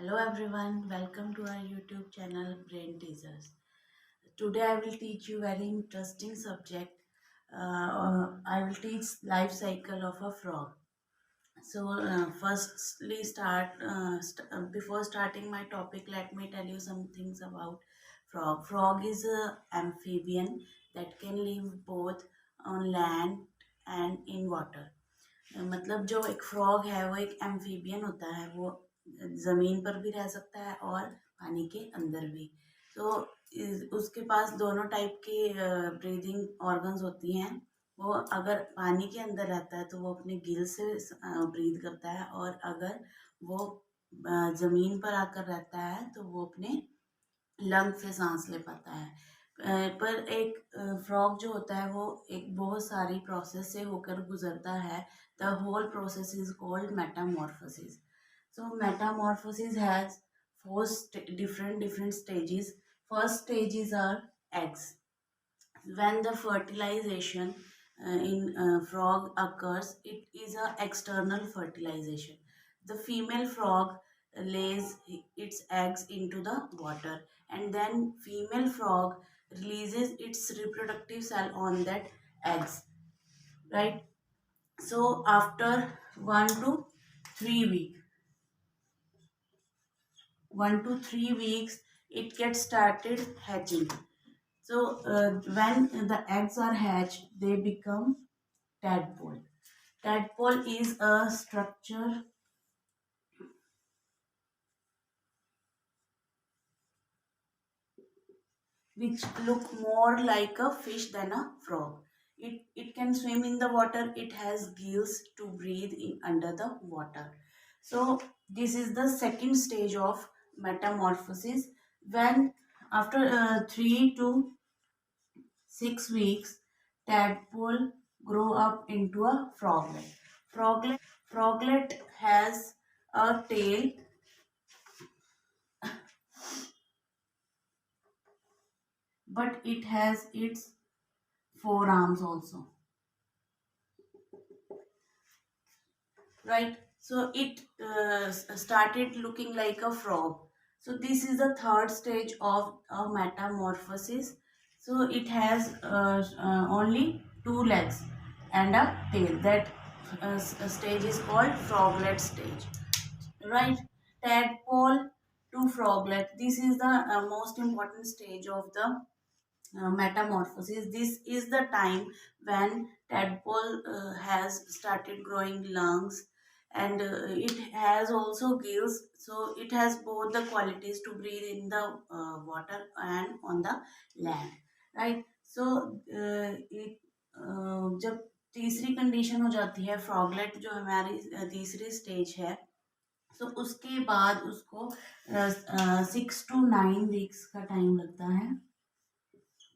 Hello everyone, welcome to our YouTube channel Brain Teasers. Today I will teach you very interesting subject. I will teach life cycle of a frog. Firstly before starting my topic, let me tell you some things about frog. Frog is a amphibian that can live both on land and in water. मतलब जो एक frog है वो एक amphibian होता है। वो ज़मीन पर भी रह सकता है और पानी के अंदर भी। तो उसके पास दोनों टाइप के ब्रीदिंग ऑर्गन्स होती हैं। वो अगर पानी के अंदर रहता है तो वो अपने गिल से ब्रीद करता है, और अगर वो ज़मीन पर आकर रहता है तो वो अपने लंग से सांस ले पाता है। पर एक फ्रॉग जो होता है वो एक बहुत सारी प्रोसेस से होकर गुजरता है। The whole process is called metamorphosis. So metamorphosis has different stages. First stages are eggs. When the fertilization in frog occurs, it is a external fertilization. The female frog lays its eggs into the water, and then female frog releases its reproductive cell on that eggs, right? So after 1 to 3 weeks, 1 to 3 weeks, it gets started hatching. So when the eggs are hatched, they become tadpole. Tadpole is a structure which look more like a fish than a frog. It can swim in the water. It has gills to breathe in under the water. So this is the second stage of metamorphosis. When after 3 to 6 weeks, tadpole grow up into a froglet. Froglet has a tail, but it has its forearms also, right? So it started looking like a frog. So this is the third stage of a metamorphosis. So it has only two legs and a tail. That stage is called froglet stage, right? Tadpole to froglet. This is the most important stage of the metamorphosis. This is the time when tadpole has started growing lungs, and it has also gills. So it has both the qualities to breathe in the water and on the land, right? So it जब तीसरी condition हो जाती है, फ्रॉगलेट जो हमारी तीसरी stage है, तो उसके बाद उसको 6 to 9 वीक्स का टाइम लगता है,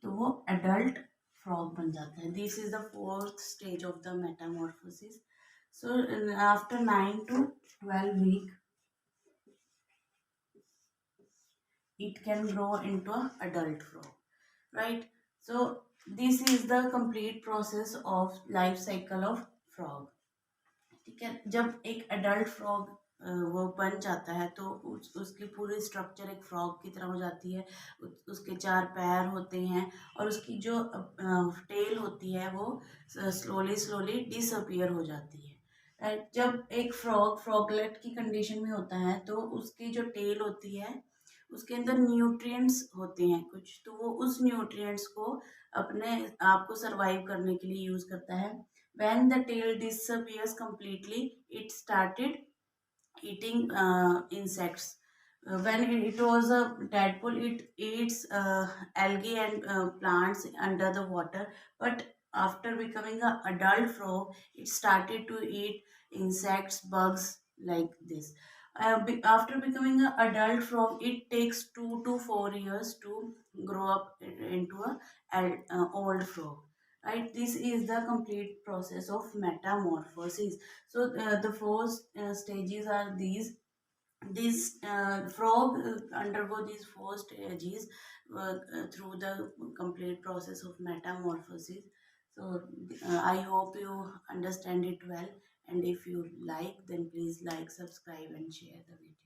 तो वो एडल्ट फ्रॉग बन जाता है. This is the fourth stage of the Metamorphosis. So after 9 to 12 week, it can grow into a adult frog, right? So this is the complete process of life cycle of frog. ठीक है. जब एक adult frog वो बन जाता है तो उसकी पूरी स्ट्रक्चर एक फ्रॉग की तरह हो जाती है. उसके 4 पैर होते हैं, और उसकी जो टेल होती है वो स्लोली स्लोली डिसअपियर हो जाती है, राइट? जब एक फ्रॉग फ्रॉगलेट की कंडीशन में होता है तो उसकी जो टेल होती है उसके अंदर न्यूट्रिएंट्स होते हैं कुछ, तो वो उस न्यूट्रिएंट्स को अपने आप को सरवाइव करने के लिए यूज करता है. When the tail disappears completely, it started eating insects. When it was a tadpole, it eats algae and plants under the water. But after becoming an adult frog, it started to eat insects, bugs like this. After becoming an adult frog, it takes 2 to 4 years to grow up into a old frog. Right, this is the complete process of metamorphosis. So the first stages are these. These frog undergo these four stages through the complete process of metamorphosis. So I hope you understand it well, and if you like, then please like, subscribe and share the video.